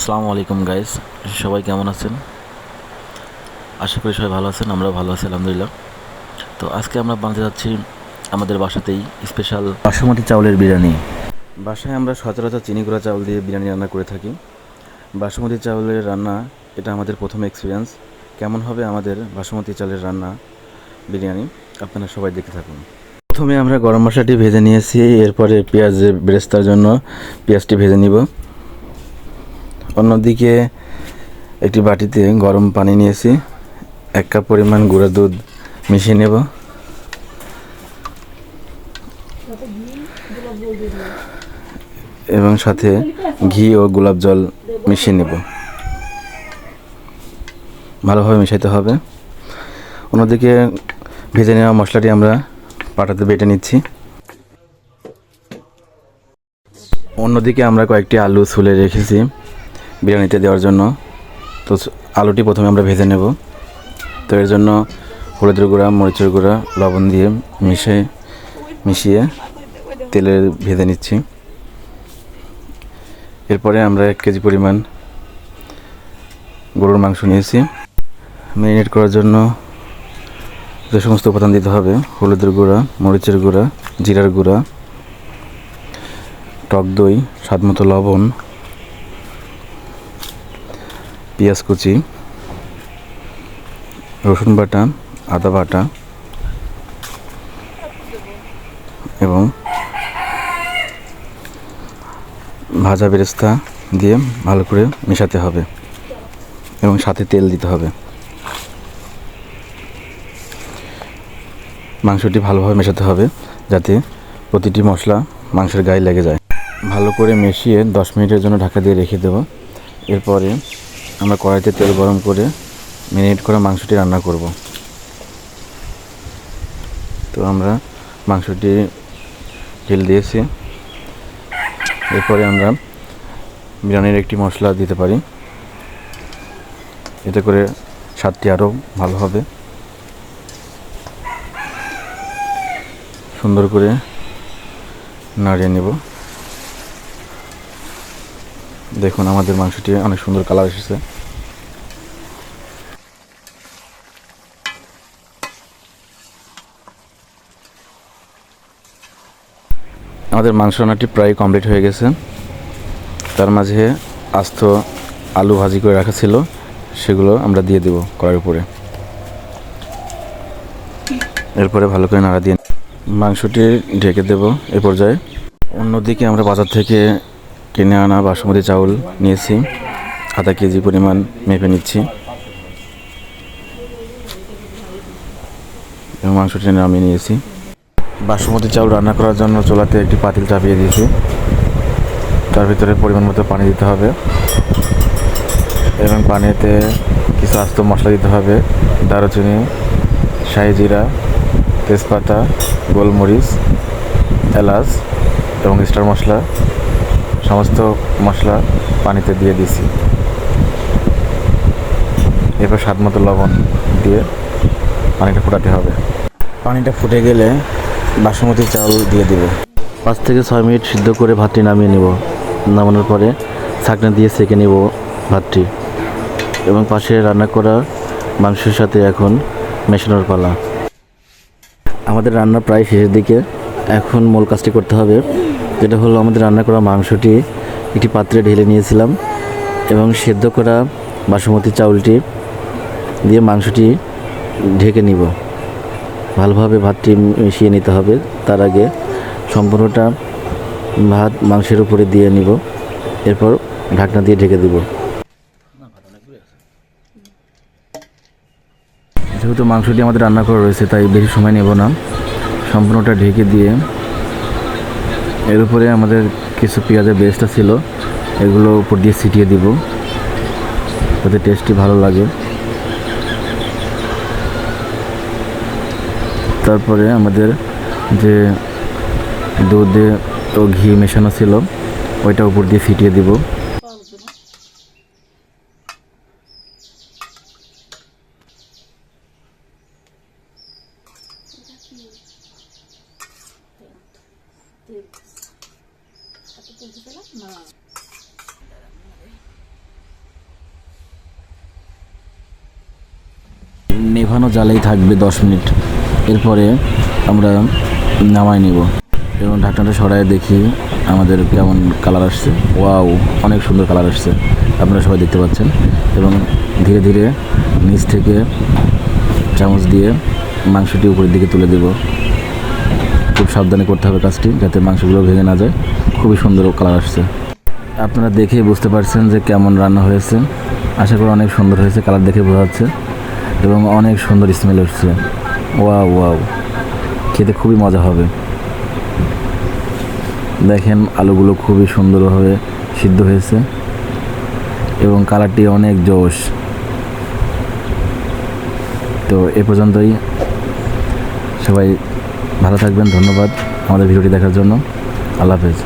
আসসালামু আলাইকুম গাইস, সবাই কেমন আছেন? আশা করি সবাই ভালো আছেন। আমরাও ভালো আছি আলহামদুলিল্লাহ। তো আজকে আমরা বানাতে যাচ্ছি আমাদের বাসাতেই স্পেশাল বাসমতি চাউলের বিরিয়ানি। বাসায় আমরা সচরাচর চিনি গুঁড়া চাউল দিয়ে বিরিয়ানি রান্না করে থাকি। বাসমতি চাউলের রান্না এটা আমাদের প্রথম এক্সপিরিয়েন্স। কেমন হবে আমাদের বাসমতি চাউলের রান্না বিরিয়ানি, আপনারা সবাই দেখতে থাকুন। প্রথমে আমরা গরম মশলাটি ভেজে নিয়েছি, এরপরে পেঁয়াজের বেরেস্তার জন্য পেঁয়াজটি ভেজে নিব। অন্যদিকে একটি বাটিতে গরম পানি নিয়েছি, 1 কাপ পরিমাণ গুঁড়া দুধ মিশিয়ে নেব এবং সাথে ঘি ও গোলাপ জল মিশিয়ে নেব। ভালোভাবে মেশাতে হবে। অন্যদিকে ভেজে নেওয়া মশলাটি আমরা পাটাতে বেটে নিচ্ছি। অন্যদিকে আমরা কয়েকটি আলু ছুলে রেখেছি বিরিয়ানিতে দেওয়ার জন্য। তো আলুটি প্রথমে আমরা ভেজে নেব। তো এর জন্য হলুদের গুঁড়া, মরিচের গুঁড়া, লবণ দিয়ে মিশিয়ে তেলে ভেজে নিচ্ছি। এরপরে আমরা 1 কেজি পরিমাণ গরুর মাংস নিয়েছি। ম্যারিনেট করার জন্য যে সমস্ত উপাদান দিতে হবে: হলুদের গুঁড়া, মরিচের গুঁড়া, জিরার গুঁড়া, টক দই, স্বাদমতো লবণ, পেঁয়াজ কুচি, রসুন বাটা, আদা বাটা এবং ভাজা বেরেস্তা দিয়ে ভালো করে মেশাতে হবে এবং সাথে তেল দিতে হবে। মাংসটি ভালোভাবে মেশাতে হবে যাতে প্রতিটি মশলা মাংসের গায়ে লেগে যায়। ভালো করে মিশিয়ে 10 মিনিটের জন্য ঢাকা দিয়ে রেখে দেব। এরপরে আমরা কড়াইতে তেল গরম করে ম্যারিনেট করা মাংসটি রান্না করব। তো আমরা মাংসটি ঢেলে দিয়েছি। এরপরে আমরা বিরিয়ানির একটি মশলা দিতে পারি, এতে করে স্বাদটি আরও ভালো হবে। সুন্দর করে নাড়িয়ে নেব। দেখুন আমাদের মাংসটি অনেক সুন্দর কালার এসেছে। আমাদের মাংস রান্নাটি প্রায় কমপ্লিট হয়ে গেছে। তার মাঝে আস্ত আলু ভাজি করে রাখা ছিল, সেগুলো আমরা দিয়ে দেব কড়াইয়ের উপরে। এরপরে ভালো করে নাড়া দিয়ে মাংসটি ঢেকে দেব এ পর্যায়ে। অন্যদিকে আমরা বাজার থেকে কিনে আনা বাসমতি চাউল নিয়েছি, আধা কেজি পরিমাণ মেপে নিচ্ছি এবং মাংসটি নামিয়ে নিয়েছি। বাসমতি চাউল রান্না করার জন্য চুলাতে একটি পাতিল চাপিয়ে দিয়েছি। তার ভিতরে পরিমাণ মতো পানি দিতে হবে এবং পানিতে কিছু আস্ত মশলা দিতে হবে: দারুচিনি, শাহি জিরা, তেজপাতা, গোলমরিচ, এলাচ এবং স্টার মশলা। সমস্ত মশলা পানিতে দিয়ে দিয়েছি। এরপর স্বাদমতো লবণ দিয়ে পানিটা ফোটাতে হবে। পানিটা ফুটে গেলে বাসমতি চাউল দিয়ে দেব। 5 থেকে 6 মিনিট সিদ্ধ করে ভাতটি নামিয়ে নেব। নামানোর পরে ছাঁকনা দিয়ে সেঁকে নেব ভাতটি এবং পাশে রান্না করা মাংসের সাথে এখন মেশানোর পালা। আমাদের রান্না প্রায় শেষের দিকে। এখন মূল কাজটি করতে হবে, যেটা হলো আমাদের রান্না করা মাংসটি একটি পাত্রে ঢেলে নিয়েছিলাম এবং সেদ্ধ করা বাসমতি চাউলটি দিয়ে মাংসটি ঢেকে নিব। ভালোভাবে ভাতটি মিশিয়ে নিতে হবে। তার আগে সম্পূর্ণটা ভাত মাংসের উপরে দিয়ে নিব, এরপর ঢাকনা দিয়ে ঢেকে দেব। যেহেতু মাংসটি আমাদের রান্না করা রয়েছে তাই বেশি সময় নেব না। সম্পূর্ণটা ঢেকে দিয়ে এর উপরে আমাদের কিছু পেঁয়াজের বেরেস্তা ছিল, এগুলো উপর দিয়ে ছিটিয়ে দিব যাতে টেস্টটি ভালো লাগে। তারপরে আমাদের যে দুধে ও ঘি মেশানো ছিল ওইটা উপর দিয়ে ছিটিয়ে দিব। নেভানো জালেই থাকবে 10 মিনিট। এরপরে আমরা নামাই নিব এবং ঢাকনাটা সরাই দেখি আমাদের কেমন কালার আসছে। ওয়াও, অনেক সুন্দর কালার আসছে, আপনারা সবাই দেখতে পাচ্ছেন। এবং ধীরে ধীরে নিচ থেকে চামচ দিয়ে মাংসটি উপরের দিকে তুলে দেব। খুব সাবধানে করতে হবে কাজটি, যাতে মাংসগুলো ভেঙে না যায়। খুবই সুন্দর কালার আসছে, আপনারা দেখেই বুঝতে পারছেন যে কেমন রান্না হয়েছে। আশা করি অনেক সুন্দর হয়েছে, কালার দেখে বোঝা যাচ্ছে এবং অনেক সুন্দর স্মেল হচ্ছে। ওয়াও ওয়াও, খেতে খুবই মজা হবে। দেখেন আলুগুলো খুবই সুন্দরভাবে সিদ্ধ হয়েছে এবং কালারটি অনেক জোশ। তো এ পর্যন্তই, সবাই ভালো থাকবেন। ধন্যবাদ আমাদের ভিডিওটি দেখার জন্য। আল্লাহ হাফেজ।